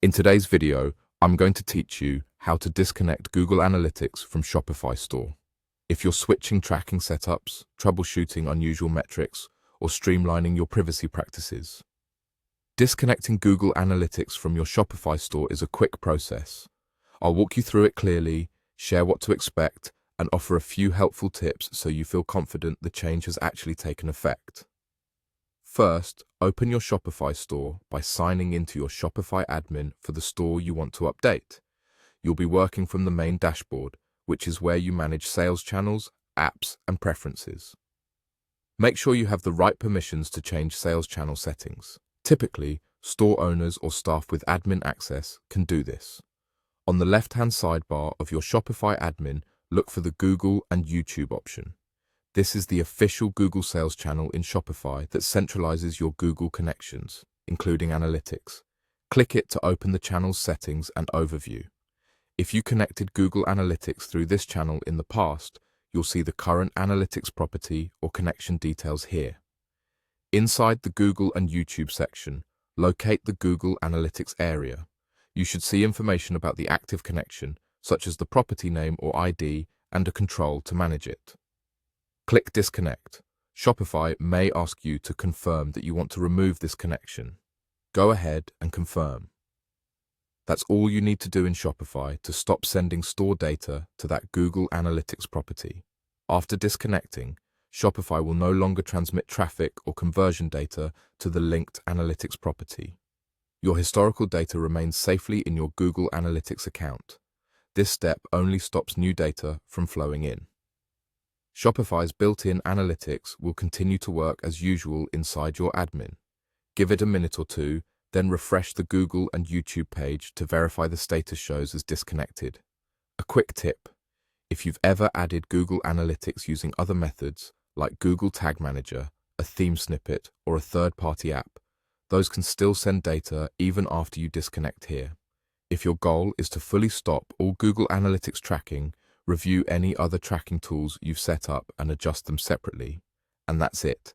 In today's video, I'm going to teach you how to disconnect Google Analytics from Shopify store. If you're switching tracking setups, troubleshooting unusual metrics, or streamlining your privacy practices. Disconnecting Google Analytics from your Shopify store is a quick process. I'll walk you through it clearly, share what to expect, and offer a few helpful tips so you feel confident the change has actually taken effect. First, open your Shopify store by signing into your Shopify admin for the store you want to update. You'll be working from the main dashboard, which is where you manage sales channels, apps, and preferences. Make sure you have the right permissions to change sales channel settings. Typically, store owners or staff with admin access can do this. On the left-hand sidebar of your Shopify admin, look for the Google and YouTube option. This is the official Google sales channel in Shopify that centralizes your Google connections, including analytics. Click it to open the channel's settings and overview. If you connected Google Analytics through this channel in the past, you'll see the current analytics property or connection details here. Inside the Google and YouTube section, locate the Google Analytics area. You should see information about the active connection, such as the property name or ID, and a control to manage it. Click Disconnect. Shopify may ask you to confirm that you want to remove this connection. Go ahead and confirm. That's all you need to do in Shopify to stop sending store data to that Google Analytics property. After disconnecting, Shopify will no longer transmit traffic or conversion data to the linked analytics property. Your historical data remains safely in your Google Analytics account. This step only stops new data from flowing in. Shopify's built-in analytics will continue to work as usual inside your admin. Give it a minute or two, then refresh the Google and YouTube page to verify the status shows as disconnected. A quick tip: if you've ever added Google Analytics using other methods, like Google Tag Manager, a theme snippet, or a third-party app, those can still send data even after you disconnect here. If your goal is to fully stop all Google Analytics tracking, review any other tracking tools you've set up and adjust them separately. And that's it.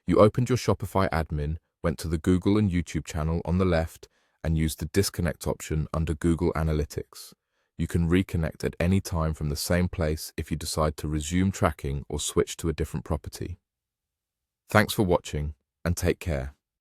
You opened your Shopify admin, went to the Google and YouTube channel on the left, and used the disconnect option under Google Analytics. You can reconnect at any time from the same place if you decide to resume tracking or switch to a different property. Thanks for watching, and take care.